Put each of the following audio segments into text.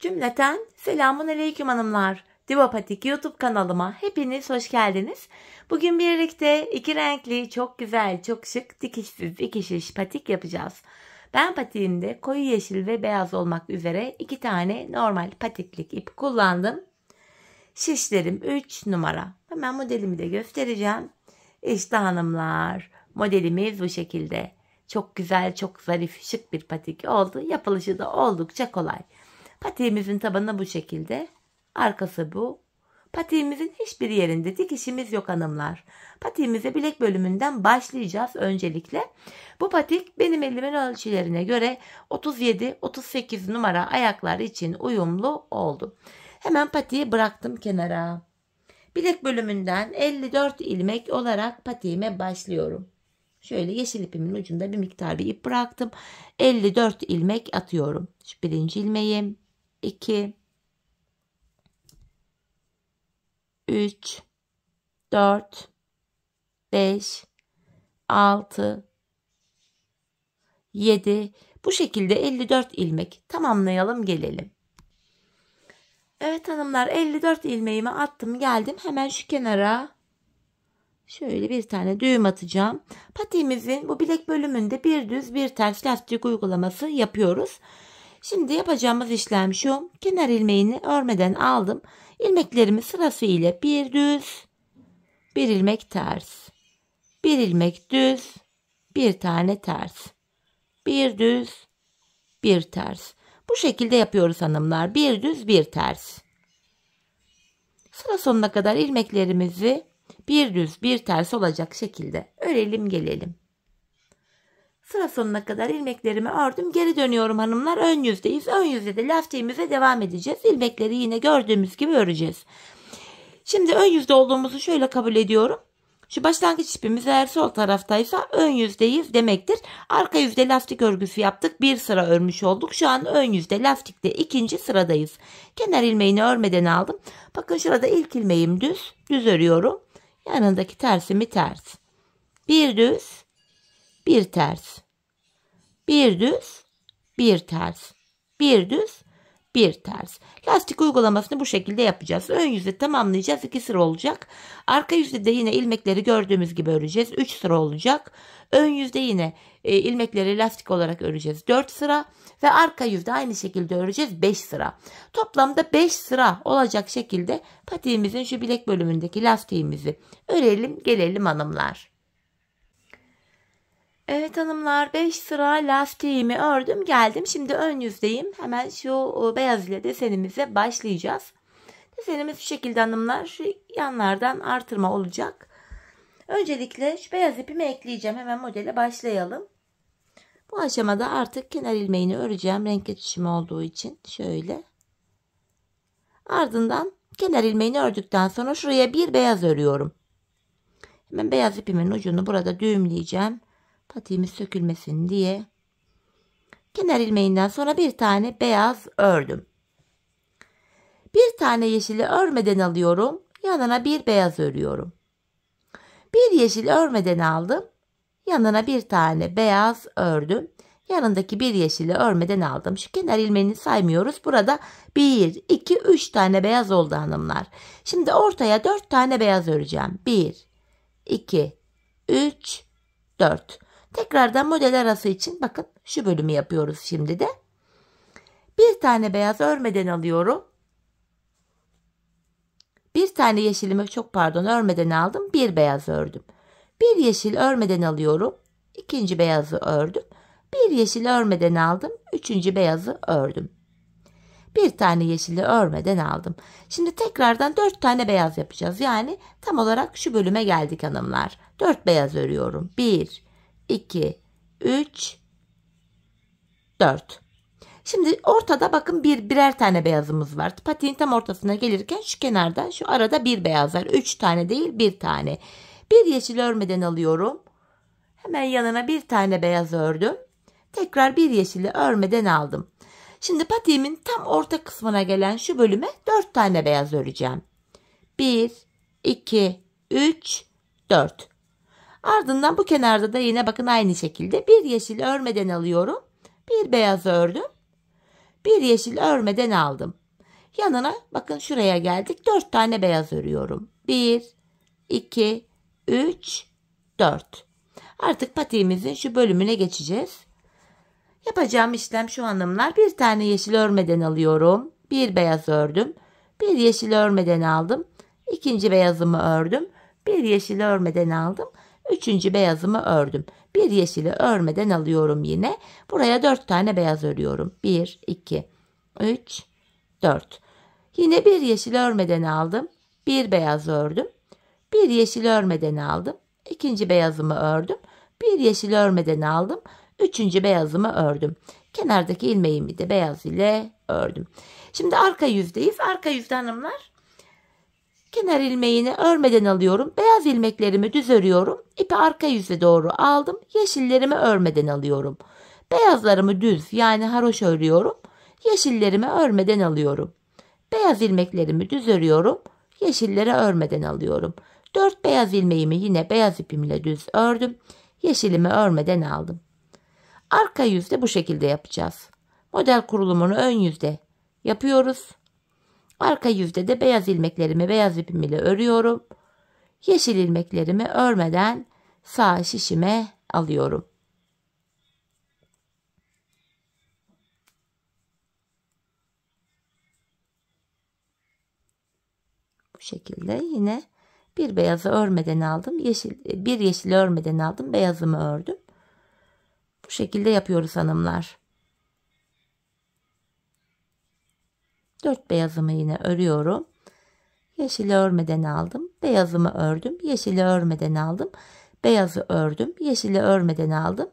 Cümleten selamun aleyküm hanımlar. Divapatik YouTube kanalıma hepiniz hoş geldiniz. Bugün birlikte iki renkli, çok güzel, çok şık, dikişsiz iki şiş patik yapacağız. Ben patiğimde koyu yeşil ve beyaz olmak üzere iki tane normal patiklik ip kullandım. Şişlerim 3 numara. Hemen modelimi de göstereceğim. İşte hanımlar, modelimiz bu şekilde. Çok güzel, çok zarif, şık bir patik oldu. Yapılışı da oldukça kolay. Patiğimizin tabanı bu şekilde. Arkası bu. Patiğimizin hiçbir yerinde dikişimiz yok hanımlar. Patiğimize bilek bölümünden başlayacağız öncelikle. Bu patik benim elimin ölçülerine göre 37-38 numara ayaklar için uyumlu oldu. Hemen patiği bıraktım kenara. Bilek bölümünden 54 ilmek olarak patiğime başlıyorum. Şöyle yeşil ipimin ucunda bir miktar bir ip bıraktım. 54 ilmek atıyorum. Şu birinci ilmeğim. 2 3 4 5 6 7 bu şekilde 54 ilmek tamamlayalım gelelim. Evet hanımlar, 54 ilmeğimi attım geldim. Hemen şu kenara şöyle bir tane düğüm atacağım. Patiğimizin bu bilek bölümünde bir düz bir ters lastik uygulaması yapıyoruz. Şimdi yapacağımız işlem şu. Kenar ilmeğini örmeden aldım. İlmeklerimi sırasıyla bir düz, bir ilmek ters, bir ilmek düz, bir tane ters, bir düz, bir ters. Bu şekilde yapıyoruz hanımlar. Bir düz, bir ters. Sıra sonuna kadar ilmeklerimizi bir düz, bir ters olacak şekilde örelim gelelim. Sıra sonuna kadar ilmeklerimi ördüm. Geri dönüyorum hanımlar. Ön yüzdeyiz. Ön yüzde de lastiğimize devam edeceğiz. İlmekleri yine gördüğümüz gibi öreceğiz. Şimdi ön yüzde olduğumuzu şöyle kabul ediyorum. Şu başlangıç ipimiz eğer sol taraftaysa ön yüzdeyiz demektir. Arka yüzde lastik örgüsü yaptık. Bir sıra örmüş olduk. Şu an ön yüzde lastikte ikinci sıradayız. Kenar ilmeğini örmeden aldım. Bakın şurada ilk ilmeğim düz. Düz örüyorum. Yanındaki tersimi ters. Bir düz, bir ters. Bir düz, bir ters. Bir düz, bir ters. Lastik uygulamasını bu şekilde yapacağız. Ön yüzde tamamlayacağız. 2 sıra olacak. Arka yüzde de yine ilmekleri gördüğümüz gibi öreceğiz. 3 sıra olacak. Ön yüzde yine ilmekleri lastik olarak öreceğiz. 4 sıra. Ve arka yüzde aynı şekilde öreceğiz. 5 sıra. Toplamda 5 sıra olacak şekilde patiğimizin şu bilek bölümündeki lastiğimizi örelim gelelim hanımlar. Evet hanımlar, 5 sıra lastiğimi ördüm geldim. Şimdi ön yüzdeyim. Hemen şu beyaz ile desenimize başlayacağız. Desenimiz şu şekilde hanımlar. Şu yanlardan artırma olacak. Öncelikle şu beyaz ipimi ekleyeceğim. Hemen modele başlayalım. Bu aşamada artık kenar ilmeğini öreceğim. Renk geçişimi olduğu için şöyle. Ardından kenar ilmeğini ördükten sonra şuraya bir beyaz örüyorum. Hemen beyaz ipimin ucunu burada düğümleyeceğim. Patiğimiz sökülmesin diye. Kenar ilmeğinden sonra bir tane beyaz ördüm. Bir tane yeşili örmeden alıyorum. Yanına bir beyaz örüyorum. Bir yeşil örmeden aldım. Yanına bir tane beyaz ördüm. Yanındaki bir yeşili örmeden aldım. Şu kenar ilmeğini saymıyoruz. Burada 1, 2, 3 tane beyaz oldu hanımlar. Şimdi ortaya 4 tane beyaz öreceğim. 1, 2, 3, 4. Tekrardan model arası için bakın şu bölümü yapıyoruz şimdi de. Bir tane beyaz örmeden alıyorum. Bir tane yeşilimi örmeden aldım. Bir beyaz ördüm. Bir yeşil örmeden alıyorum. İkinci beyazı ördüm. Bir yeşil örmeden aldım. Üçüncü beyazı ördüm. Bir tane yeşili örmeden aldım. Şimdi tekrardan 4 tane beyaz yapacağız. Yani tam olarak şu bölüme geldik hanımlar. 4 beyaz örüyorum. 1, 2, 3, 4. Şimdi ortada bakın birer tane beyazımız var. Patiğin tam ortasına gelirken şu kenarda şu arada bir beyaz var. 3 tane değil bir tane. Bir yeşil örmeden alıyorum. Hemen yanına bir tane beyaz ördüm. Tekrar bir yeşili örmeden aldım. Şimdi patiğimin tam orta kısmına gelen şu bölüme 4 tane beyaz öreceğim. 1, 2, 3, 4. Ardından bu kenarda da yine bakın aynı şekilde bir yeşil örmeden alıyorum. Bir beyaz ördüm. Bir yeşil örmeden aldım. Yanına bakın şuraya geldik. 4 tane beyaz örüyorum. 1, 2, 3, 4. Artık patiğimizin şu bölümüne geçeceğiz. Yapacağım işlem şu hanımlar. Bir tane yeşil örmeden alıyorum. Bir beyaz ördüm. Bir yeşil örmeden aldım. İkinci beyazımı ördüm. Bir yeşil örmeden aldım. Üçüncü beyazımı ördüm. Bir yeşili örmeden alıyorum yine. Buraya 4 tane beyaz örüyorum. 1, 2, 3, 4. Yine bir yeşil örmeden aldım. Bir beyaz ördüm. Bir yeşil örmeden aldım. İkinci beyazımı ördüm. Bir yeşil örmeden aldım. Üçüncü beyazımı ördüm. Kenardaki ilmeğimi de beyaz ile ördüm. Şimdi arka yüzdeyiz. Arka yüzde hanımlar. Kenar ilmeğini örmeden alıyorum. Beyaz ilmeklerimi düz örüyorum. İpi arka yüze doğru aldım. Yeşillerimi örmeden alıyorum. Beyazlarımı düz yani haroşa örüyorum. Yeşillerimi örmeden alıyorum. Beyaz ilmeklerimi düz örüyorum. Yeşilleri örmeden alıyorum. 4 beyaz ilmeğimi yine beyaz ipimle düz ördüm. Yeşilimi örmeden aldım. Arka yüzde bu şekilde yapacağız. Model kurulumunu ön yüzde yapıyoruz. Arka yüzde de beyaz ilmeklerimi beyaz ipim ile örüyorum. Yeşil ilmeklerimi örmeden sağ şişime alıyorum. Bu şekilde yine bir beyazı örmeden aldım. Bir yeşili örmeden aldım. Beyazımı ördüm. Bu şekilde yapıyoruz hanımlar. 4 beyazımı yine örüyorum. Yeşili örmeden aldım. Beyazımı ördüm. Yeşili örmeden aldım. Beyazı ördüm. Yeşili örmeden aldım.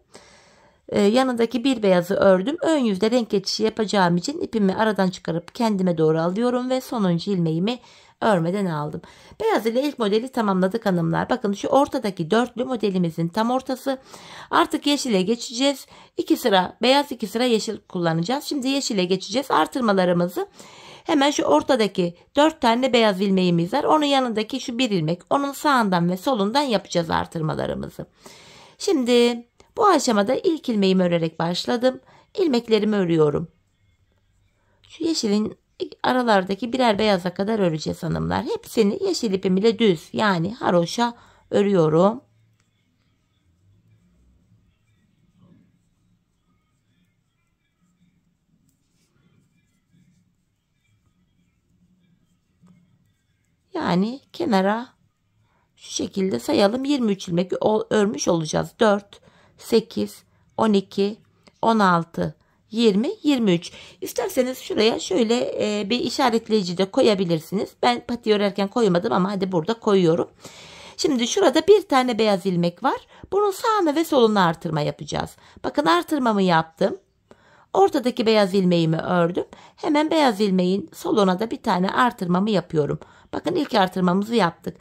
Yanındaki bir beyazı ördüm. Ön yüzde renk geçişi yapacağım için ipimi aradan çıkarıp kendime doğru alıyorum ve sonuncu ilmeğimi örmeden aldım. Beyaz ile ilk modeli tamamladık hanımlar. Bakın şu ortadaki dörtlü modelimizin tam ortası. Artık yeşile geçeceğiz. 2 sıra beyaz 2 sıra yeşil kullanacağız. Şimdi yeşile geçeceğiz. Artırmalarımızı hemen şu ortadaki 4 tane beyaz ilmeğimiz var. Onun yanındaki şu bir ilmek. Onun sağından ve solundan yapacağız artırmalarımızı. Şimdi bu aşamada ilk ilmeğimi örerek başladım. İlmeklerimi örüyorum. Şu yeşilin aralardaki birer beyaza kadar öreceğiz hanımlar. Hepsini yeşil ipim ile düz yani haroşa örüyorum. Yani kenara şu şekilde sayalım 23 ilmek örmüş olacağız. 4, 8, 12, 16, 20, 23. İsterseniz şuraya şöyle bir işaretleyici de koyabilirsiniz. Ben pati örerken koymadım ama hadi burada koyuyorum. Şimdi şurada bir tane beyaz ilmek var. Bunun sağına ve soluna artırma yapacağız. Bakın artırmamı yaptım. Ortadaki beyaz ilmeğimi ördüm. Hemen beyaz ilmeğin soluna da bir tane artırmamı yapıyorum. Bakın ilk artırmamızı yaptık.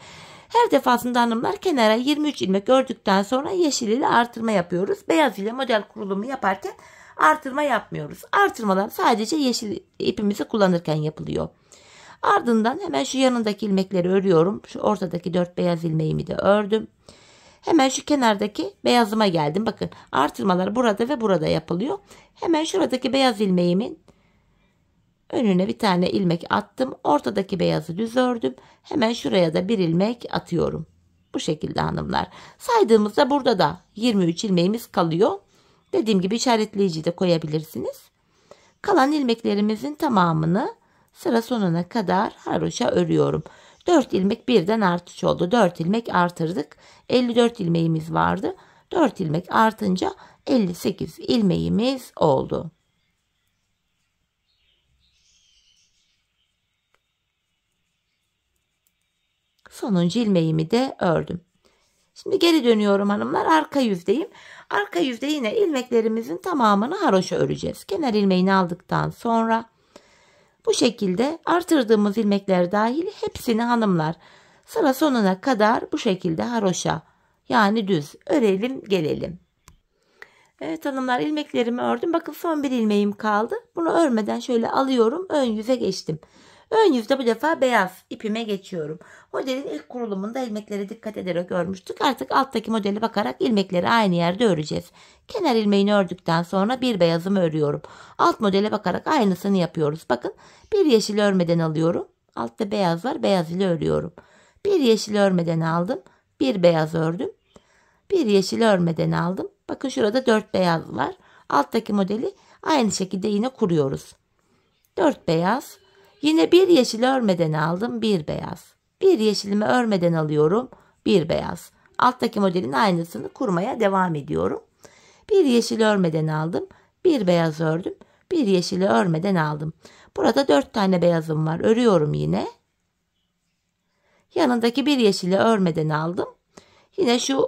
Her defasında hanımlar kenara 23 ilmek ördükten sonra yeşil ile artırma yapıyoruz. Beyaz ile model kurulumu yaparken artırma yapmıyoruz. Artırmalar sadece yeşil ipimizi kullanırken yapılıyor. Ardından hemen şu yanındaki ilmekleri örüyorum. Şu ortadaki 4 beyaz ilmeğimi de ördüm. Hemen şu kenardaki beyazıma geldim. Bakın artırmalar burada ve burada yapılıyor. Hemen şuradaki beyaz ilmeğimin önüne bir tane ilmek attım. Ortadaki beyazı düz ördüm. Hemen şuraya da bir ilmek atıyorum. Bu şekilde hanımlar. Saydığımızda burada da 23 ilmeğimiz kalıyor. Dediğim gibi işaretleyici de koyabilirsiniz. Kalan ilmeklerimizin tamamını sıra sonuna kadar haroşa örüyorum. 4 ilmek birden artış oldu. 4 ilmek artırdık. 54 ilmeğimiz vardı. 4 ilmek artınca 58 ilmeğimiz oldu. Sonuncu ilmeğimi de ördüm. Şimdi geri dönüyorum hanımlar. Arka yüzdeyim. Arka yüzde yine ilmeklerimizin tamamını haroşa öreceğiz. Kenar ilmeğini aldıktan sonra bu şekilde artırdığımız ilmekler dahil hepsini hanımlar sıra sonuna kadar bu şekilde haroşa yani düz örelim gelelim. Evet hanımlar ilmeklerimi ördüm. Bakın son bir ilmeğim kaldı. Bunu örmeden şöyle alıyorum. Ön yüze geçtim. Ön yüzde bu defa beyaz ipime geçiyorum. Modelin ilk kurulumunda ilmekleri dikkat ederek örmüştük. Artık alttaki modele bakarak ilmekleri aynı yerde öreceğiz. Kenar ilmeğini ördükten sonra bir beyazımı örüyorum. Alt modele bakarak aynısını yapıyoruz. Bakın bir yeşil örmeden alıyorum. Altta beyaz var, beyaz ile örüyorum. Bir yeşil örmeden aldım. Bir beyaz ördüm. Bir yeşil örmeden aldım. Bakın şurada 4 beyaz var. Alttaki modeli aynı şekilde yine kuruyoruz. 4 beyaz. Yine bir yeşil örmeden aldım. Bir beyaz. Bir yeşilimi örmeden alıyorum. Bir beyaz. Alttaki modelin aynısını kurmaya devam ediyorum. Bir yeşil örmeden aldım. Bir beyaz ördüm. Bir yeşili örmeden aldım. Burada 4 tane beyazım var. Örüyorum yine. Yanındaki bir yeşili örmeden aldım. Yine şu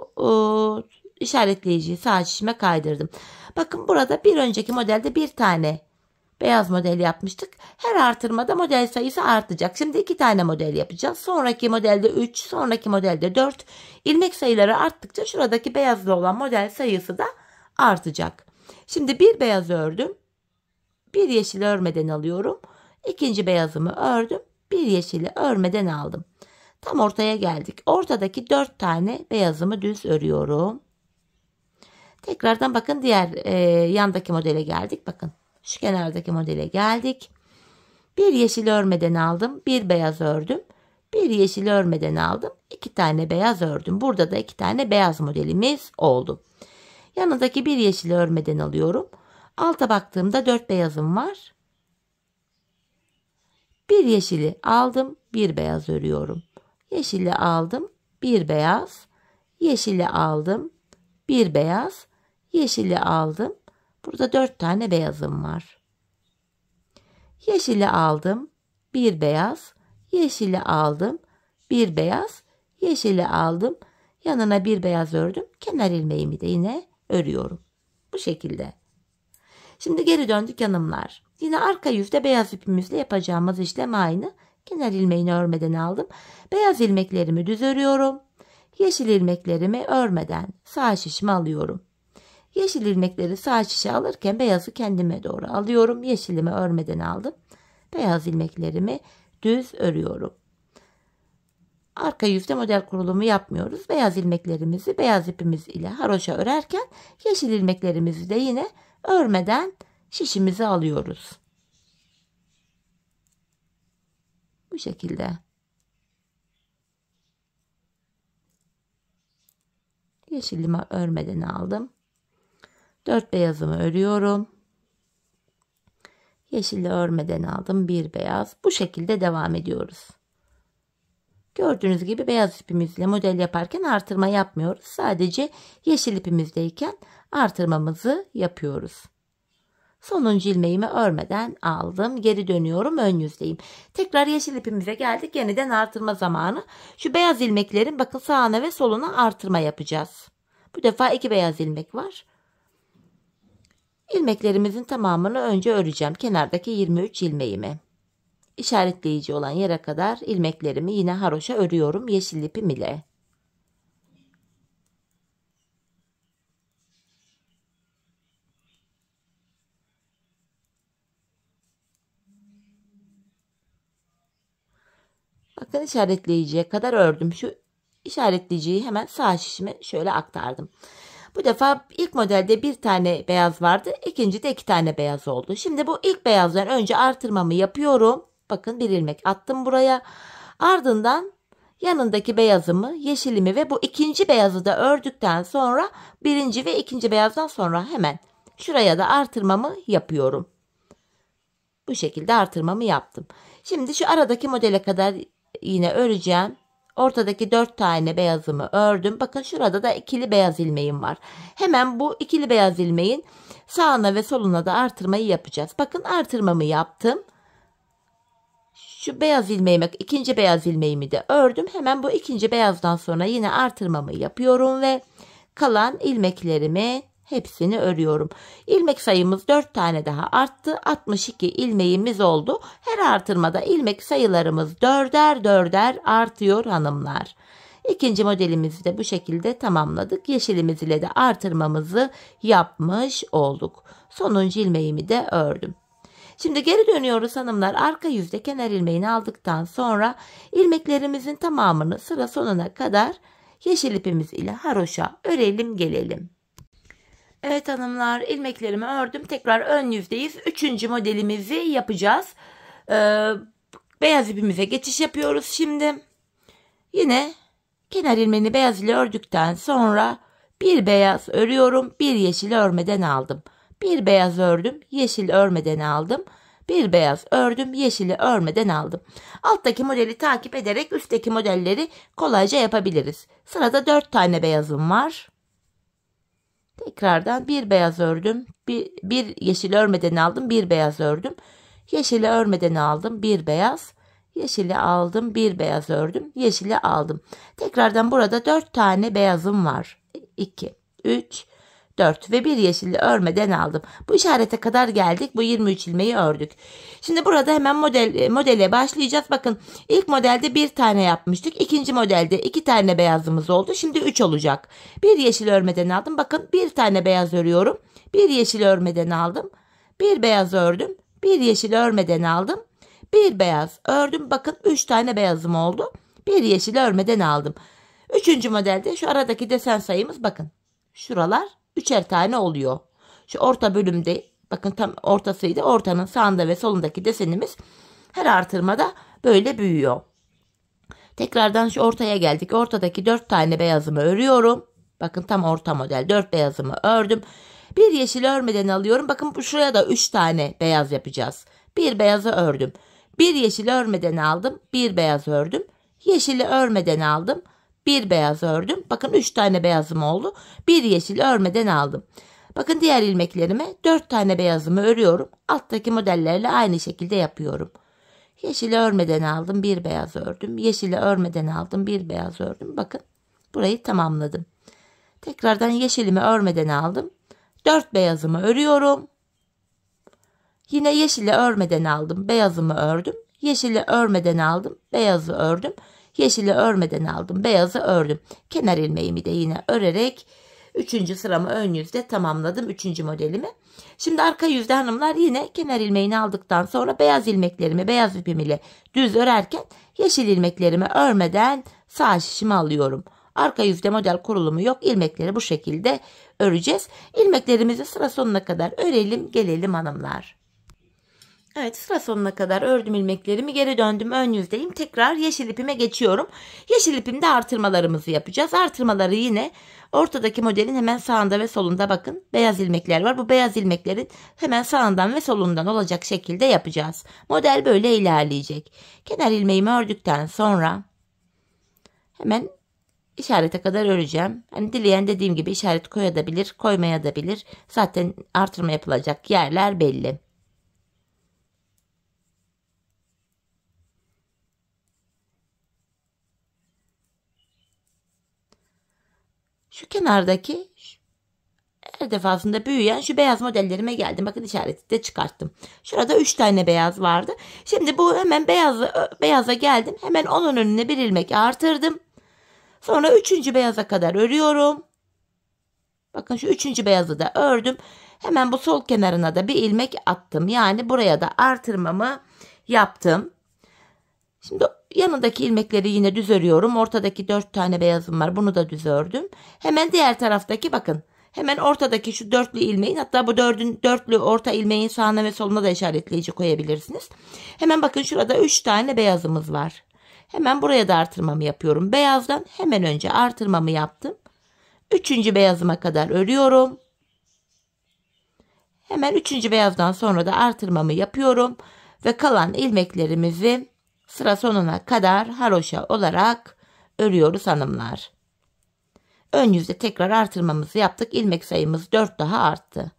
işaretleyiciyi sağ şişime kaydırdım. Bakın burada bir önceki modelde bir tane beyaz model yapmıştık. Her artırmada model sayısı artacak. Şimdi 2 tane model yapacağız. Sonraki modelde 3, sonraki modelde 4. İlmek sayıları arttıkça şuradaki beyazlı olan model sayısı da artacak. Şimdi bir beyaz ördüm. Bir yeşili örmeden alıyorum. İkinci beyazımı ördüm. Bir yeşili örmeden aldım. Tam ortaya geldik. Ortadaki 4 tane beyazımı düz örüyorum. Tekrardan bakın diğer yandaki modele geldik. Bakın şu kenardaki modele geldik. Bir yeşil örmeden aldım. Bir beyaz ördüm. Bir yeşil örmeden aldım. 2 tane beyaz ördüm. Burada da 2 tane beyaz modelimiz oldu. Yanındaki bir yeşil örmeden alıyorum. Alta baktığımda 4 beyazım var. Bir yeşili aldım. Bir beyaz örüyorum. Yeşili aldım. Bir beyaz. Yeşili aldım. Bir beyaz. Yeşili aldım. Burada 4 tane beyazım var. Yeşili aldım. Bir beyaz. Yeşili aldım. Bir beyaz. Yeşili aldım. Yanına bir beyaz ördüm. Kenar ilmeğimi de yine örüyorum. Bu şekilde. Şimdi geri döndük hanımlar. Yine arka yüzde beyaz ipimizle yapacağımız işlem aynı. Kenar ilmeğini örmeden aldım. Beyaz ilmeklerimi düz örüyorum. Yeşil ilmeklerimi örmeden sağ şişime alıyorum. Yeşil ilmekleri sağ şişe alırken beyazı kendime doğru alıyorum. Yeşilimi örmeden aldım. Beyaz ilmeklerimi düz örüyorum. Arka yüzde model kurulumu yapmıyoruz. Beyaz ilmeklerimizi beyaz ipimiz ile haroşa örerken yeşil ilmeklerimizi de yine örmeden şişimizi alıyoruz. Bu şekilde. Yeşilimi örmeden aldım. 4 beyazımı örüyorum. Yeşili örmeden aldım. Bir beyaz. Bu şekilde devam ediyoruz. Gördüğünüz gibi beyaz ipimizle model yaparken artırma yapmıyoruz. Sadece yeşil ipimizdeyken artırmamızı yapıyoruz. Sonuncu ilmeğimi örmeden aldım. Geri dönüyorum. Ön yüzdeyim. Tekrar yeşil ipimize geldik. Yeniden artırma zamanı. Şu beyaz ilmeklerin bakın sağına ve soluna artırma yapacağız. Bu defa 2 beyaz ilmek var. İlmeklerimizin tamamını önce öreceğim. Kenardaki 23 ilmeğimi. İşaretleyici olan yere kadar ilmeklerimi yine haroşa örüyorum yeşil ipim ile. Bakın işaretleyiciye kadar ördüm. Şu işaretleyiciyi hemen sağ şişime şöyle aktardım. Bu defa ilk modelde bir tane beyaz vardı. İkincide 2 tane beyaz oldu. Şimdi bu ilk beyazdan önce artırmamı yapıyorum. Bakın bir ilmek attım buraya. Ardından yanındaki beyazımı, yeşilimi ve bu ikinci beyazı da ördükten sonra birinci ve ikinci beyazdan sonra hemen şuraya da artırmamı yapıyorum. Bu şekilde artırmamı yaptım. Şimdi şu aradaki modele kadar yine öreceğim. Ortadaki 4 tane beyazımı ördüm. Bakın şurada da ikili beyaz ilmeğim var. Hemen bu ikili beyaz ilmeğin sağına ve soluna da artırmayı yapacağız. Bakın artırmamı yaptım. Şu beyaz ilmeğimi, ikinci beyaz ilmeğimi de ördüm. Hemen bu ikinci beyazdan sonra yine artırmamı yapıyorum ve kalan ilmeklerimi hepsini örüyorum. İlmek sayımız 4 tane daha arttı. 62 ilmeğimiz oldu. Her artırmada ilmek sayılarımız 4'er 4'er artıyor hanımlar. İkinci modelimizi de bu şekilde tamamladık. Yeşilimiz ile de artırmamızı yapmış olduk. Sonuncu ilmeğimi de ördüm. Şimdi geri dönüyoruz hanımlar. Arka yüzde kenar ilmeğini aldıktan sonra ilmeklerimizin tamamını sıra sonuna kadar yeşil ipimiz ile haroşa örelim gelelim. Evet hanımlar, ilmeklerimi ördüm. Tekrar ön yüzdeyiz. 3. modelimizi yapacağız. Beyaz ipimize geçiş yapıyoruz şimdi. Yine kenar ilmeğini beyaz ile ördükten sonra bir beyaz örüyorum. Bir yeşil örmeden aldım. Bir beyaz ördüm. Yeşil örmeden aldım. Bir beyaz ördüm. Yeşili örmeden aldım. Alttaki modeli takip ederek üstteki modelleri kolayca yapabiliriz. Sırada 4 tane beyazım var. Tekrardan bir beyaz ördüm. Bir yeşil örmeden aldım. Bir beyaz ördüm. Yeşili örmeden aldım. Bir beyaz. Yeşili aldım. Bir beyaz ördüm. Yeşili aldım. Tekrardan burada 4 tane beyazım var. 2, 3, 4 ve bir yeşili örmeden aldım. Bu işarete kadar geldik. Bu 23 ilmeği ördük. Şimdi burada hemen modele başlayacağız. Bakın ilk modelde bir tane yapmıştık. İkinci modelde 2 tane beyazımız oldu. Şimdi 3 olacak. Bir yeşil örmeden aldım. Bakın bir tane beyaz örüyorum. Bir yeşil örmeden aldım. Bir beyaz ördüm. Bir yeşil örmeden aldım. Bir beyaz ördüm. Bakın 3 tane beyazım oldu. Bir yeşil örmeden aldım. Üçüncü modelde şu aradaki desen sayımız bakın. Şuralar 3'er tane oluyor. Şu orta bölümde bakın tam ortasıydı. Ortanın sağında ve solundaki desenimiz her artırmada böyle büyüyor. Tekrardan şu ortaya geldik. Ortadaki 4 tane beyazımı örüyorum. Bakın tam orta model 4 beyazımı ördüm. Bir yeşil örmeden alıyorum. Bakın şuraya da 3 tane beyaz yapacağız. Bir beyazı ördüm. Bir yeşil örmeden aldım. Bir beyaz ördüm. Yeşili örmeden aldım. Bir beyaz ördüm. Bakın 3 tane beyazım oldu. Bir yeşil örmeden aldım. Bakın diğer ilmeklerime 4 tane beyazımı örüyorum. Alttaki modellerle aynı şekilde yapıyorum. Yeşili örmeden aldım. Bir beyaz ördüm. Yeşili örmeden aldım. Bir beyaz ördüm. Bakın burayı tamamladım. Tekrardan yeşilimi örmeden aldım. 4 beyazımı örüyorum. Yine yeşili örmeden aldım. Beyazımı ördüm. Yeşili örmeden aldım. Beyazı ördüm. Yeşili örmeden aldım. Beyazı ördüm. Kenar ilmeğimi de yine örerek 3. sıramı ön yüzde tamamladım. 3. modelimi. Şimdi arka yüzde hanımlar yine kenar ilmeğini aldıktan sonra beyaz ilmeklerimi beyaz ipim ile düz örerken yeşil ilmeklerimi örmeden sağ şişimi alıyorum. Arka yüzde model kurulumu yok. İlmekleri bu şekilde öreceğiz. İlmeklerimizi sıra sonuna kadar örelim gelelim hanımlar. Evet, sıra sonuna kadar ördüm ilmeklerimi, geri döndüm, ön yüzdeyim. Tekrar yeşil ipime geçiyorum. Yeşil ipimde artırmalarımızı yapacağız. Artırmaları yine ortadaki modelin hemen sağında ve solunda bakın beyaz ilmekler var. Bu beyaz ilmeklerin hemen sağından ve solundan olacak şekilde yapacağız. Model böyle ilerleyecek. Kenar ilmeğimi ördükten sonra hemen işarete kadar öreceğim. Hani dileyen dediğim gibi işaret koyabilir, koymayabilir. Zaten artırma yapılacak yerler belli. Şu kenardaki her defasında büyüyen şu beyaz modellerime geldim. Bakın işareti de çıkarttım. Şurada 3 tane beyaz vardı. Şimdi bu hemen beyaza geldim. Hemen onun önüne bir ilmek artırdım. Sonra 3. beyaza kadar örüyorum. Bakın şu 3. beyazı da ördüm. Hemen bu sol kenarına da bir ilmek attım. Yani buraya da artırmamı yaptım. Şimdi yanındaki ilmekleri yine düz örüyorum. Ortadaki 4 tane beyazım var. Bunu da düz ördüm. Hemen diğer taraftaki bakın. Hemen ortadaki şu dörtlü ilmeğin, hatta bu dörtlü orta ilmeğin sağına ve soluna da işaretleyici koyabilirsiniz. Hemen bakın şurada 3 tane beyazımız var. Hemen buraya da artırmamı yapıyorum. Beyazdan hemen önce artırmamı yaptım. 3. beyazıma kadar örüyorum. Hemen 3. beyazdan sonra da artırmamı yapıyorum. Ve kalan ilmeklerimizi sıra sonuna kadar haroşa olarak örüyoruz hanımlar. Ön yüzde tekrar artırmamızı yaptık. İlmek sayımız 4 daha arttı.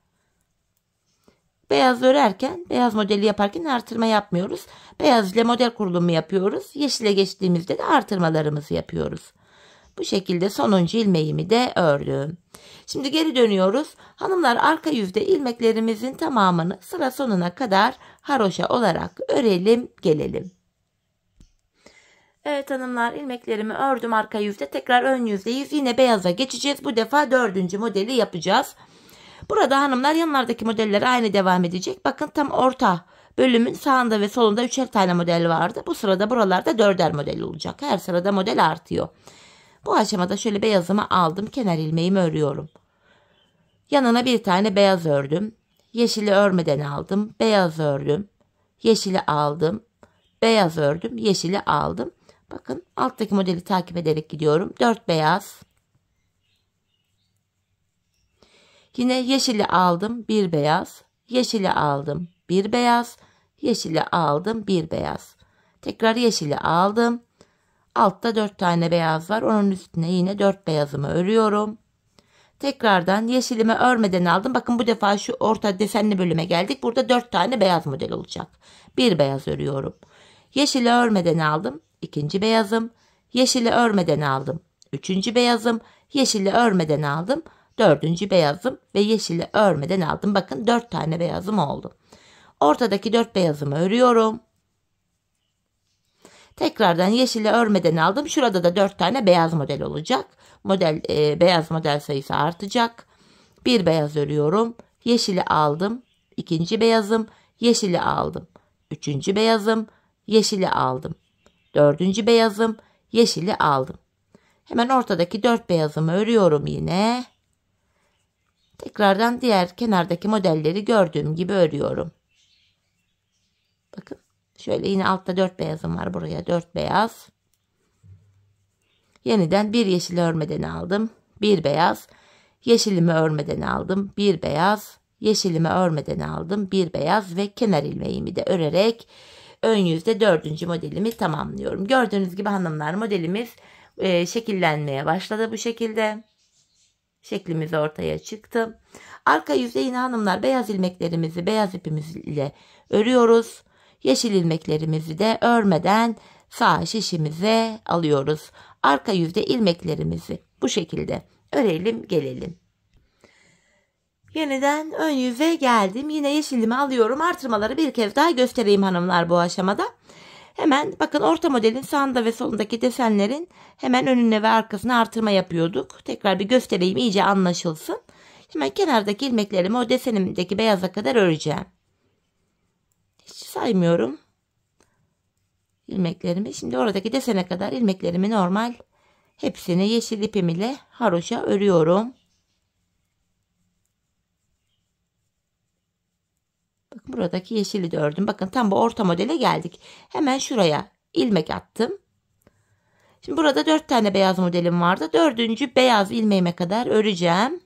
Beyaz örerken, beyaz modeli yaparken artırma yapmıyoruz. Beyaz ile model kurulumu yapıyoruz. Yeşile geçtiğimizde de artırmalarımızı yapıyoruz. Bu şekilde sonuncu ilmeğimi de ördüm. Şimdi geri dönüyoruz. Hanımlar, arka yüzde ilmeklerimizin tamamını sıra sonuna kadar haroşa olarak örelim gelelim. Evet hanımlar, ilmeklerimi ördüm arka yüzde. Tekrar ön yüzdeyiz. Yine beyaza geçeceğiz. Bu defa 4. modeli yapacağız. Burada hanımlar yanlardaki modeller aynı devam edecek. Bakın tam orta bölümün sağında ve solunda 3'er tane model vardı. Bu sırada buralarda 4'er model olacak. Her sırada model artıyor. Bu aşamada şöyle beyazımı aldım. Kenar ilmeğimi örüyorum. Yanına bir tane beyaz ördüm. Yeşili örmeden aldım. Beyaz ördüm. Yeşili aldım. Beyaz ördüm. Yeşili aldım. Bakın alttaki modeli takip ederek gidiyorum. 4 beyaz. Yine yeşili aldım. 1 beyaz. Yeşili aldım. 1 beyaz. Yeşili aldım. 1 beyaz. Tekrar yeşili aldım. Altta 4 tane beyaz var. Onun üstüne yine 4 beyazımı örüyorum. Tekrardan yeşilimi örmeden aldım. Bakın bu defa şu orta desenli bölüme geldik. Burada 4 tane beyaz model olacak. 1 beyaz örüyorum. Yeşili örmeden aldım. 2. beyazım. Yeşili örmeden aldım. 3. beyazım. Yeşili örmeden aldım. 4. beyazım ve yeşili örmeden aldım. Bakın 4 tane beyazım oldu. Ortadaki 4 beyazımı örüyorum. Tekrardan yeşili örmeden aldım. Şurada da 4 tane beyaz model olacak. Beyaz model sayısı artacak. 1 beyaz örüyorum. Yeşili aldım. 2. beyazım. Yeşili aldım. 3. beyazım. Yeşili aldım. 4. beyazım. Yeşili aldım. Hemen ortadaki 4 beyazımı örüyorum yine. Tekrardan diğer kenardaki modelleri gördüğüm gibi örüyorum. Bakın şöyle yine altta 4 beyazım var. Buraya 4 beyaz. Yeniden bir yeşil örmeden aldım. 1 beyaz. Yeşilimi örmeden aldım. 1 beyaz. Yeşilimi örmeden aldım. 1 beyaz ve kenar ilmeğimi de örerek ön yüzde 4. modelimi tamamlıyorum. Gördüğünüz gibi hanımlar modelimiz şekillenmeye başladı bu şekilde. Şeklimiz ortaya çıktı. Arka yüzde yine hanımlar beyaz ilmeklerimizi beyaz ipimiz ile örüyoruz. Yeşil ilmeklerimizi de örmeden sağ şişimize alıyoruz. Arka yüzde ilmeklerimizi bu şekilde örelim gelelim. Yeniden ön yüze geldim. Yine yeşilimi alıyorum. Artırmaları bir kez daha göstereyim hanımlar bu aşamada. Hemen bakın orta modelin sağında ve solundaki desenlerin hemen önüne ve arkasına artırma yapıyorduk. Tekrar bir göstereyim iyice anlaşılsın. Hemen kenardaki ilmeklerimi o desenimdeki beyaza kadar öreceğim. Hiç saymıyorum ilmeklerimi. Şimdi oradaki desene kadar ilmeklerimi normal hepsini yeşil ipim ile haroşa örüyorum. Bakın buradaki yeşili de ördüm. Bakın tam bu orta modele geldik. Hemen şuraya ilmek attım. Şimdi burada 4 tane beyaz modelim vardı. 4. beyaz ilmeğime kadar öreceğim.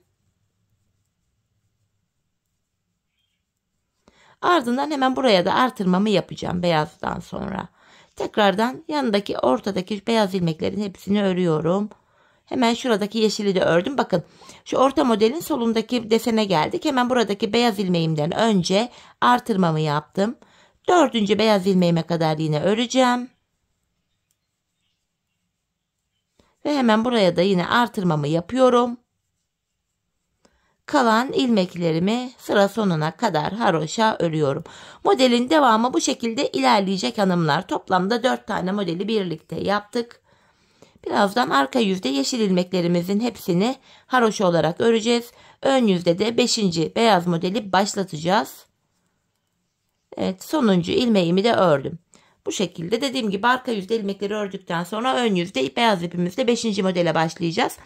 Ardından hemen buraya da artırmamı yapacağım beyazdan sonra. Tekrardan yanındaki ortadaki beyaz ilmeklerin hepsini örüyorum. Hemen şuradaki yeşili de ördüm. Bakın şu orta modelin solundaki desene geldik. Hemen buradaki beyaz ilmeğimden önce artırmamı yaptım. 4. beyaz ilmeğime kadar yine öreceğim. Ve hemen buraya da yine artırmamı yapıyorum. Kalan ilmeklerimi sıra sonuna kadar haroşa örüyorum. Modelin devamı bu şekilde ilerleyecek hanımlar. Toplamda 4 tane modeli birlikte yaptık. Birazdan arka yüzde yeşil ilmeklerimizin hepsini haroşa olarak öreceğiz. Ön yüzde de 5. beyaz modeli başlatacağız. Evet, sonuncu ilmeğimi de ördüm. Bu şekilde dediğim gibi arka yüzde ilmekleri ördükten sonra ön yüzde beyaz ipimizle 5. modele başlayacağız.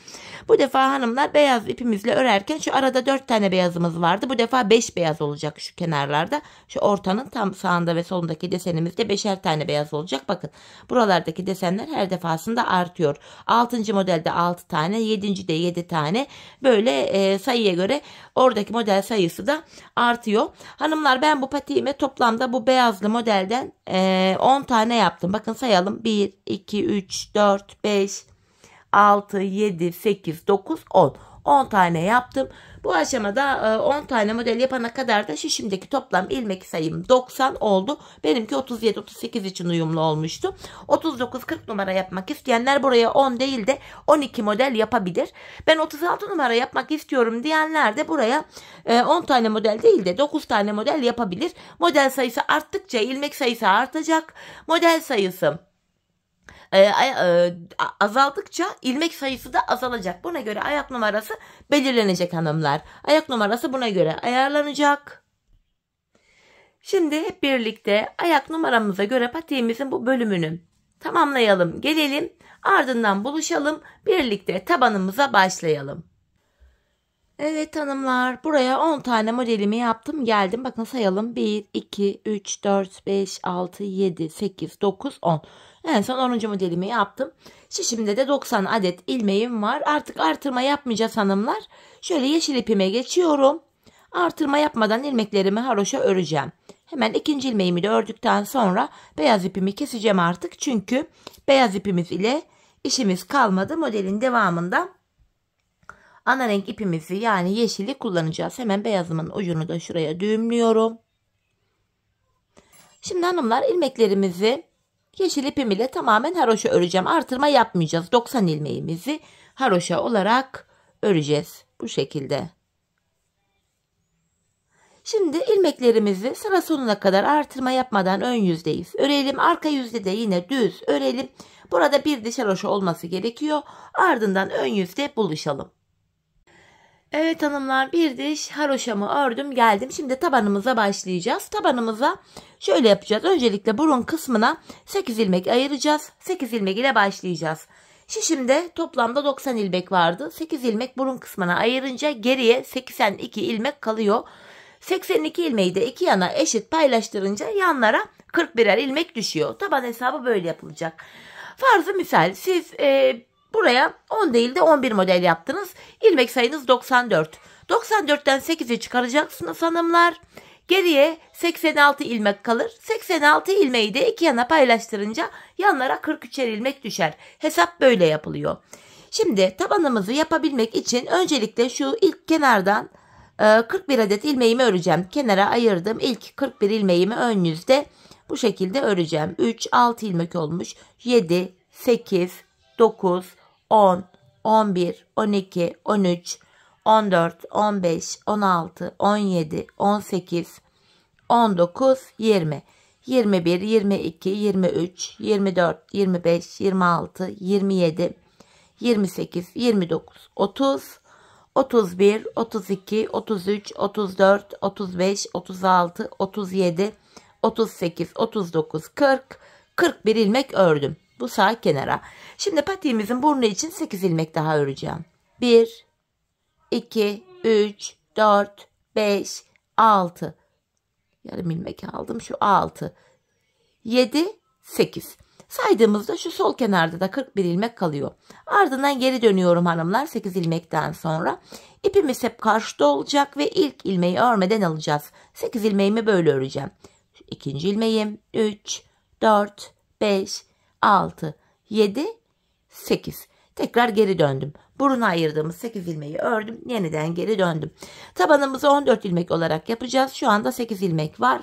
Bu defa hanımlar beyaz ipimizle örerken şu arada 4 tane beyazımız vardı. Bu defa 5 beyaz olacak şu kenarlarda. Şu ortanın tam sağında ve solundaki desenimizde 5'er tane beyaz olacak. Bakın buralardaki desenler her defasında artıyor. 6. modelde 6 tane, 7. de 7 tane. Böyle sayıya göre oradaki model sayısı da artıyor. Hanımlar ben bu patiğime toplamda bu beyazlı modelden 10 tane yaptım. Bakın sayalım. 1, 2, 3, 4, 5, 6, 7, 8, 9, 10. 10 tane yaptım. Bu aşamada 10 tane model yapana kadar da şişimdeki toplam ilmek sayım 90 oldu. Benimki 37-38 için uyumlu olmuştu. 39-40 numara yapmak isteyenler buraya 10 değil de 12 model yapabilir. Ben 36 numara yapmak istiyorum diyenler de buraya 10 tane model değil de 9 tane model yapabilir. Model sayısı arttıkça ilmek sayısı artacak. Model sayısı azaldıkça ilmek sayısı da azalacak. Buna göre ayak numarası belirlenecek hanımlar. Ayak numarası buna göre ayarlanacak. Şimdi hep birlikte ayak numaramıza göre patiğimizin bu bölümünü tamamlayalım, gelelim. Ardından buluşalım. Birlikte tabanımıza başlayalım. Evet hanımlar, buraya 10 tane modelimi yaptım, geldim. Bakın sayalım. 1, 2, 3, 4, 5, 6, 7, 8, 9, 10. En son 10. modelimi yaptım. Şişimde de 90 adet ilmeğim var. Artık artırma yapmayacağız hanımlar. Şöyle yeşil ipime geçiyorum. Artırma yapmadan ilmeklerimi haroşa öreceğim. Hemen ikinci ilmeğimi de ördükten sonra beyaz ipimi keseceğim artık. Çünkü beyaz ipimiz ile işimiz kalmadı. Modelin devamında ana renk ipimizi yani yeşili kullanacağız. Hemen beyazımın ucunu da şuraya düğümlüyorum. Şimdi hanımlar, ilmeklerimizi yeşil ipim ile tamamen haroşa öreceğim. Artırma yapmayacağız. 90 ilmeğimizi haroşa olarak öreceğiz. Bu şekilde. Şimdi ilmeklerimizi sıra sonuna kadar artırma yapmadan ön yüzdeyiz örelim. Arka yüzde de yine düz örelim. Burada bir diş haroşa olması gerekiyor. Ardından ön yüzde buluşalım. Evet hanımlar, bir diş haroşamı ördüm, geldim. Şimdi tabanımıza başlayacağız. Tabanımıza şöyle yapacağız. Öncelikle burun kısmına 8 ilmek ayıracağız. 8 ilmek ile başlayacağız. Şişimde toplamda 90 ilmek vardı. 8 ilmek burun kısmına ayırınca geriye 82 ilmek kalıyor. 82 ilmeği de iki yana eşit paylaştırınca yanlara 41'er ilmek düşüyor. Taban hesabı böyle yapılacak. Farzı misal siz buraya 10 değil de 11 model yaptınız. İlmek sayınız 94. 94'ten 8'i çıkaracaksınız hanımlar. Geriye 86 ilmek kalır. 86 ilmeği de iki yana paylaştırınca yanlara 43'er ilmek düşer. Hesap böyle yapılıyor. Şimdi tabanımızı yapabilmek için öncelikle şu ilk kenardan 41 adet ilmeğimi öreceğim. Kenara ayırdım. İlk 41 ilmeğimi ön yüzde bu şekilde öreceğim. 3, 6 ilmek olmuş. 7, 8, 9, 10, 11, 12, 13, 14, 15, 16, 17, 18, 19, 20, 21, 22, 23, 24, 25, 26, 27, 28, 29, 30, 31, 32, 33, 34, 35, 36, 37, 38, 39, 40, 41 ilmek ördüm. Bu sağ kenara. Şimdi patiğimizin burnu için 8 ilmek daha öreceğim. 1, 2, 3, 4, 5, 6. Yarım ilmek aldım. Şu 6, 7, 8. Saydığımızda şu sol kenarda da 41 ilmek kalıyor. Ardından geri dönüyorum hanımlar 8 ilmekten sonra. İpimiz hep karşıda olacak ve ilk ilmeği örmeden alacağız. 8 ilmeğimi böyle öreceğim. İkinci ilmeğim 3, 4, 5, 6, 7, 8. Tekrar geri döndüm. Buruna ayırdığımız 8 ilmeği ördüm. Yeniden geri döndüm. Tabanımızı 14 ilmek olarak yapacağız. Şu anda 8 ilmek var.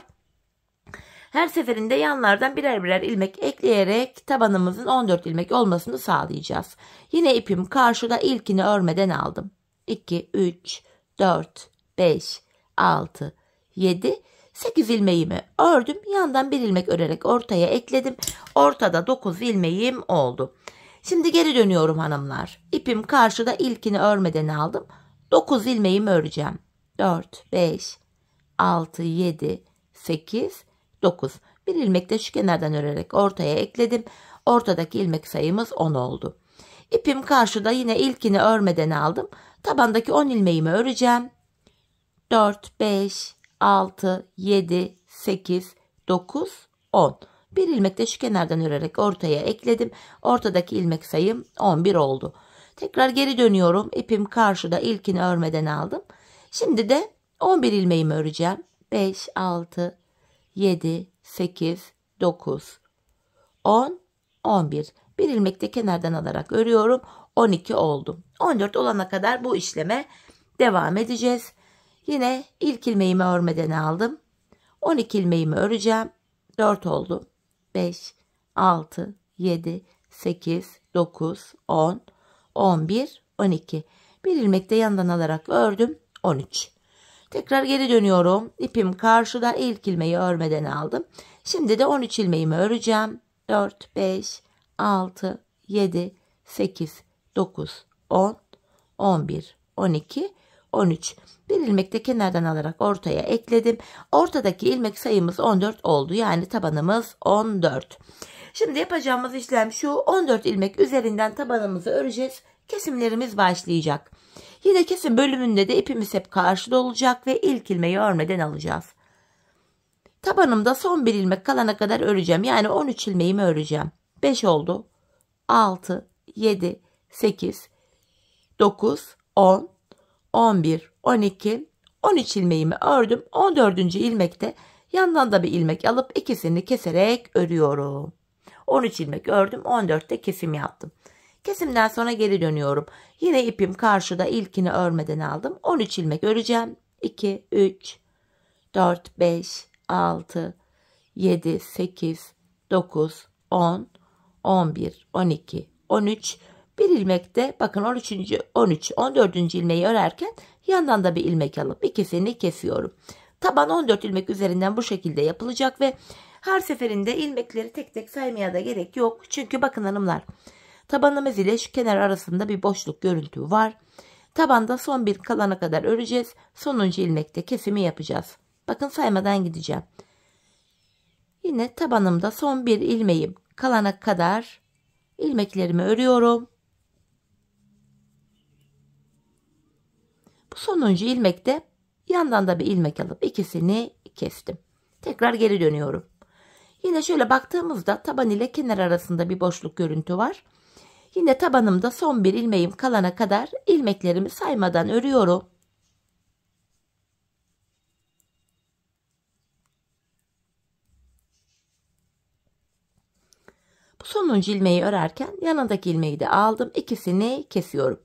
Her seferinde yanlardan birer birer ilmek ekleyerek tabanımızın 14 ilmek olmasını sağlayacağız. Yine ipim karşıda, ilkini örmeden aldım. 2, 3, 4, 5, 6, 7, 8 ilmeğimi ördüm. Yandan bir ilmek örerek ortaya ekledim. Ortada 9 ilmeğim oldu. Şimdi geri dönüyorum hanımlar. İpim karşıda, ilkini örmeden aldım. 9 ilmeğimi öreceğim. 4, 5, 6, 7, 8, 9. Bir ilmek de şu kenardan örerek ortaya ekledim. Ortadaki ilmek sayımız 10 oldu. İpim karşıda, yine ilkini örmeden aldım. Tabandaki 10 ilmeğimi öreceğim. 4, 5, 6, 7, 8, 9, 10. Bir ilmek de şu kenardan örerek ortaya ekledim. Ortadaki ilmek sayım 11 oldu. Tekrar geri dönüyorum. İpim karşıda, ilkini örmeden aldım. Şimdi de 11 ilmeğimi öreceğim. 5, 6, 7, 8, 9, 10, 11. Bir ilmek de kenardan alarak örüyorum. 12 oldu. 14 olana kadar bu işleme devam edeceğiz. Yine ilk ilmeğimi örmeden aldım. 12 ilmeğimi öreceğim. 4 oldu. 5, 6, 7, 8, 9, 10, 11, 12. Bir ilmek de yandan alarak ördüm. 13. Tekrar geri dönüyorum. İpim karşıda, ilk ilmeği örmeden aldım. Şimdi de 13 ilmeğimi öreceğim. 4, 5, 6, 7, 8, 9, 10, 11, 12, 13. Bir ilmek de kenardan alarak ortaya ekledim. Ortadaki ilmek sayımız 14 oldu. Yani tabanımız 14. Şimdi yapacağımız işlem şu: 14 ilmek üzerinden tabanımızı öreceğiz. Kesimlerimiz başlayacak. Yine kesim bölümünde de ipimiz hep karşıda olacak ve ilk ilmeği örmeden alacağız. Tabanımda son bir ilmek kalana kadar öreceğim. Yani 13 ilmeğimi öreceğim. 5 oldu. 6, 7, 8, 9, 10, 11, 12, 13 ilmeğimi ördüm. 14. ilmekte yandan da bir ilmek alıp ikisini keserek örüyorum. 13 ilmek ördüm. 14'te kesim yaptım. Kesimden sonra geri dönüyorum. Yine ipim karşıda, ilkini örmeden aldım. 13 ilmek öreceğim. 2, 3, 4, 5, 6, 7, 8, 9, 10, 11, 12, 13. Bir ilmekte bakın 14. ilmeği örerken yandan da bir ilmek alıp ikisini kesiyorum. Taban 14 ilmek üzerinden bu şekilde yapılacak ve her seferinde ilmekleri tek tek saymaya da gerek yok. Çünkü bakın hanımlar, tabanımız ile şu kenar arasında bir boşluk görüntü var. Tabanda son bir kalana kadar öreceğiz. Sonuncu ilmekte kesimi yapacağız. Bakın saymadan gideceğim. Yine tabanımda son bir ilmeğim kalana kadar ilmeklerimi örüyorum. Bu sonuncu ilmekte yandan da bir ilmek alıp ikisini kestim. Tekrar geri dönüyorum. Yine şöyle baktığımızda taban ile kenar arasında bir boşluk görüntü var. Yine tabanımda son bir ilmeğim kalana kadar ilmeklerimi saymadan örüyorum. Bu sonuncu ilmeği örerken yanındaki ilmeği de aldım. İkisini kesiyorum.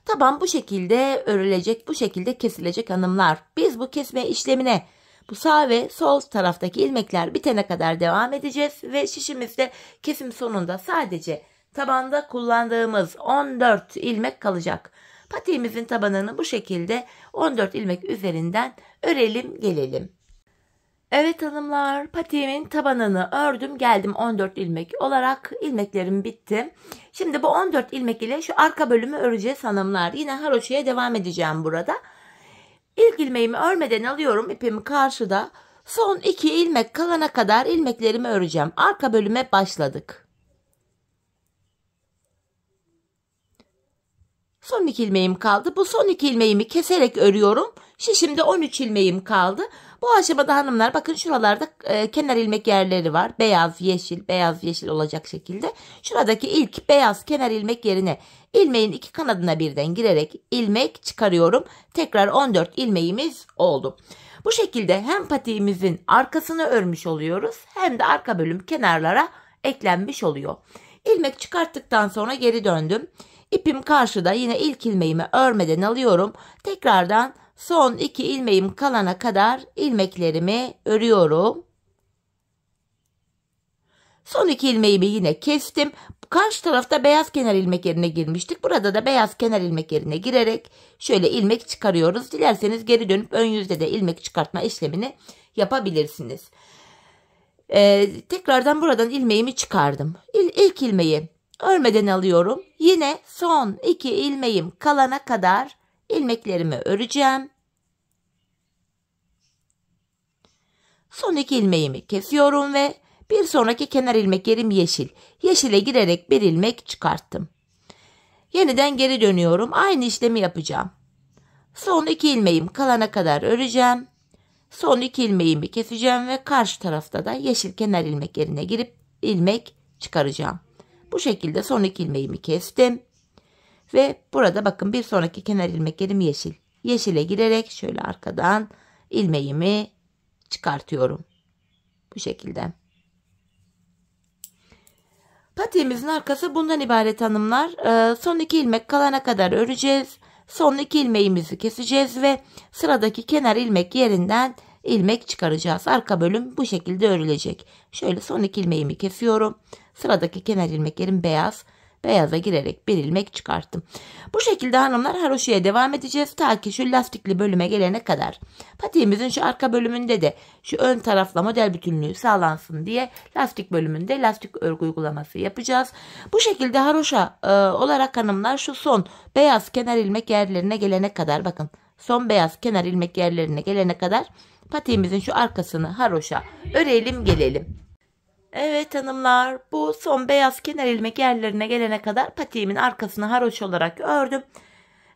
Taban bu şekilde örülecek, bu şekilde kesilecek hanımlar. Biz bu kesme işlemine bu sağ ve sol taraftaki ilmekler bitene kadar devam edeceğiz ve şişimizde kesim sonunda sadece tabanda kullandığımız 14 ilmek kalacak. Patiğimizin tabanını bu şekilde 14 ilmek üzerinden örelim gelelim. Evet hanımlar, patiğimin tabanını ördüm geldim 14 ilmek olarak. İlmeklerim bitti. Şimdi bu 14 ilmek ile şu arka bölümü öreceğiz hanımlar. Yine haroşaya devam edeceğim burada. İlk ilmeğimi örmeden alıyorum, ipimi karşıda. Son 2 ilmek kalana kadar ilmeklerimi öreceğim. Arka bölüme başladık. Son 2 ilmeğim kaldı. Bu son 2 ilmeğimi keserek örüyorum. Şişimde 13 ilmeğim kaldı. Bu aşamada hanımlar bakın şuralarda kenar ilmek yerleri var. Beyaz, yeşil, beyaz, yeşil olacak şekilde. Şuradaki ilk beyaz kenar ilmek yerine ilmeğin iki kanadına birden girerek ilmek çıkarıyorum. Tekrar 14 ilmeğimiz oldu. Bu şekilde hem patiğimizin arkasını örmüş oluyoruz hem de arka bölüm kenarlara eklenmiş oluyor. İlmek çıkarttıktan sonra geri döndüm. İpim karşıda, yine ilk ilmeğimi örmeden alıyorum. Tekrardan son 2 ilmeğim kalana kadar ilmeklerimi örüyorum. Son 2 ilmeğimi yine kestim. Karşı tarafta beyaz kenar ilmek yerine girmiştik. Burada da beyaz kenar ilmek yerine girerek şöyle ilmek çıkarıyoruz. Dilerseniz geri dönüp ön yüzde de ilmek çıkartma işlemini yapabilirsiniz. Tekrardan buradan ilmeğimi çıkardım. İlk ilmeği örmeden alıyorum. Yine son 2 ilmeğim kalana kadar ilmeklerimi öreceğim. Son 2 ilmeğimi kesiyorum ve bir sonraki kenar ilmek yerim yeşil. Yeşile girerek bir ilmek çıkarttım. Yeniden geri dönüyorum. Aynı işlemi yapacağım. Son 2 ilmeğim kalana kadar öreceğim. Son 2 ilmeğimi keseceğim ve karşı tarafta da yeşil kenar ilmek yerine girip ilmek çıkaracağım. Bu şekilde son 2 ilmeğimi kestim. Ve burada bakın bir sonraki kenar ilmek yerim yeşil. Yeşile girerek şöyle arkadan ilmeğimi çıkartıyorum. Bu şekilde. Patiğimizin arkası bundan ibaret hanımlar. Son 2 ilmek kalana kadar öreceğiz. Son 2 ilmeğimizi keseceğiz ve sıradaki kenar ilmek yerinden ilmek çıkaracağız. Arka bölüm bu şekilde örülecek. Şöyle son 2 ilmeğimi kesiyorum. Sıradaki kenar ilmek yerim beyaz. Beyaza girerek bir ilmek çıkarttım. Bu şekilde hanımlar haroşaya devam edeceğiz ta ki şu lastikli bölüme gelene kadar. Patiğimizin şu arka bölümünde de şu ön tarafla model bütünlüğü sağlansın diye lastik bölümünde lastik örgü uygulaması yapacağız. Bu şekilde haroşa olarak hanımlar şu son beyaz kenar ilmek yerlerine gelene kadar bakın son beyaz kenar ilmek yerlerine gelene kadar patiğimizin şu arkasını haroşa örelim gelelim. Evet hanımlar, bu son beyaz kenar ilmek yerlerine gelene kadar patiğimin arkasını haroşa olarak ördüm.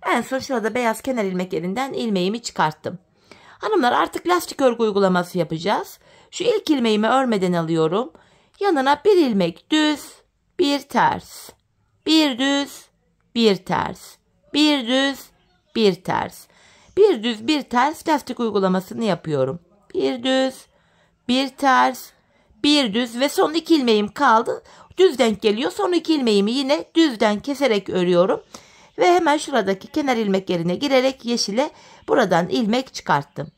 En son şurada beyaz kenar ilmek yerinden ilmeğimi çıkarttım. Hanımlar, artık lastik örgü uygulaması yapacağız. Şu ilk ilmeğimi örmeden alıyorum. Yanına bir ilmek düz, bir ters, bir düz, bir ters, bir düz, bir ters, bir düz, bir ters lastik uygulamasını yapıyorum. Bir düz, bir ters, bir düz ve son iki ilmeğim kaldı. Düz denk geliyor. Son iki ilmeğimi yine düzden keserek örüyorum. Ve hemen şuradaki kenar ilmek yerine girerek yeşile buradan ilmek çıkarttım.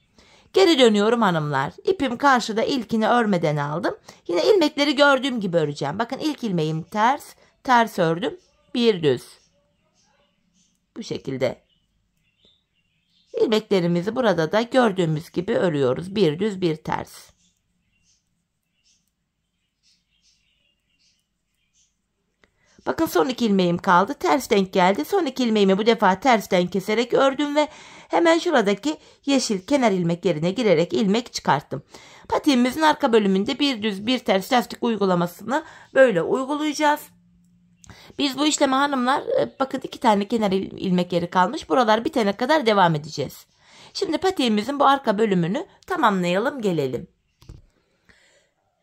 Geri dönüyorum hanımlar. İpim karşıda, ilkini örmeden aldım. Yine ilmekleri gördüğüm gibi öreceğim. Bakın ilk ilmeğim ters, ters ördüm. Bir düz. Bu şekilde. İlmeklerimizi burada da gördüğümüz gibi örüyoruz. Bir düz, bir ters. Bakın son iki ilmeğim kaldı. Ters denk geldi. Son iki ilmeğimi bu defa tersten keserek ördüm ve hemen şuradaki yeşil kenar ilmek yerine girerek ilmek çıkarttım. Patiğimizin arka bölümünde bir düz, bir ters lastik uygulamasını böyle uygulayacağız. Biz bu işleme hanımlar, bakın iki tane kenar ilmek yeri kalmış. Buralar bitene kadar devam edeceğiz. Şimdi patiğimizin bu arka bölümünü tamamlayalım gelelim.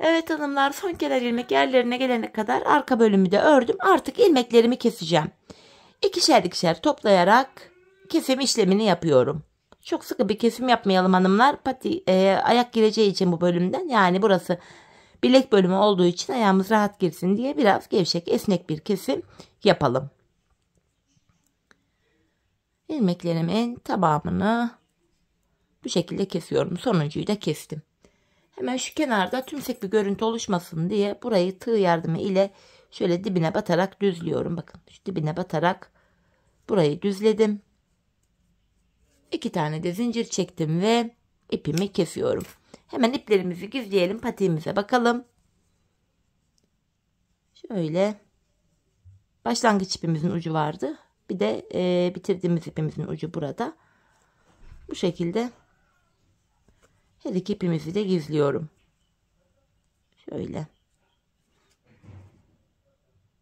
Evet hanımlar, son kenar ilmek yerlerine gelene kadar arka bölümü de ördüm. Artık ilmeklerimi keseceğim. İkişer ikişer toplayarak kesim işlemini yapıyorum. Çok sıkı bir kesim yapmayalım hanımlar. Ayak gireceği için bu bölümden, yani burası bilek bölümü olduğu için ayağımız rahat girsin diye biraz gevşek, esnek bir kesim yapalım. İlmeklerimin tamamını bu şekilde kesiyorum. Sonuncuyu da kestim. Hemen şu kenarda tümsek bir görüntü oluşmasın diye burayı tığ yardımı ile şöyle dibine batarak düzlüyorum. Bakın şu dibine batarak burayı düzledim. 2 tane de zincir çektim ve ipimi kesiyorum. Hemen iplerimizi gizleyelim, patiğimize bakalım. Şöyle başlangıç ipimizin ucu vardı. Bir de bitirdiğimiz ipimizin ucu burada. Bu şekilde her iki ipimizi de gizliyorum. Şöyle.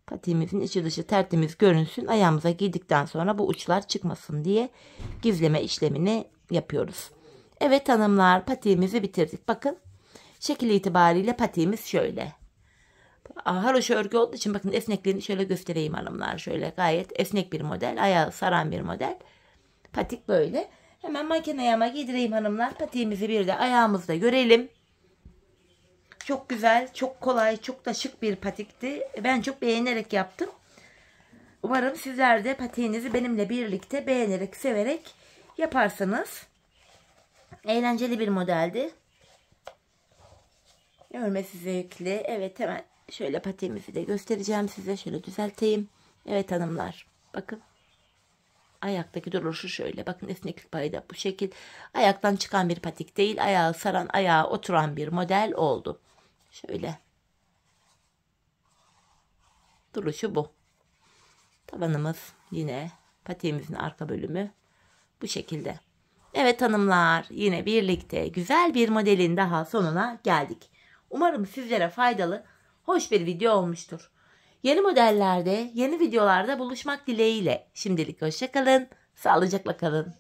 Patiğimizin içi dışı tertemiz görünsün. Ayağımıza giydikten sonra bu uçlar çıkmasın diye gizleme işlemini yapıyoruz. Evet hanımlar, patiğimizi bitirdik. Bakın şekil itibariyle patiğimiz şöyle. Haroşa örgü olduğu için bakın esnekliğini şöyle göstereyim hanımlar. Şöyle gayet esnek bir model. Ayağı saran bir model. Patik böyle. Hemen makine ayağıma giydireyim hanımlar. Patiğimizi bir de ayağımızda görelim. Çok güzel, çok kolay, çok da şık bir patikti. Ben çok beğenerek yaptım. Umarım sizler de patiğinizi benimle birlikte beğenerek, severek yaparsınız. Eğlenceli bir modeldi. Örmesi zevkli. Evet, hemen şöyle patiğimizi de göstereceğim size. Şöyle düzelteyim. Evet hanımlar, bakın. Ayaktaki duruşu şöyle. Bakın esneklik payı da bu şekil. Ayaktan çıkan bir patik değil. Ayağı saran, ayağa oturan bir model oldu. Şöyle. Duruşu bu. Tabanımız yine patiğimizin arka bölümü bu şekilde. Evet hanımlar, yine birlikte güzel bir modelin daha sonuna geldik. Umarım sizlere faydalı, hoş bir video olmuştur. Yeni modellerde, yeni videolarda buluşmak dileğiyle. Şimdilik hoşça kalın, sağlıcakla kalın.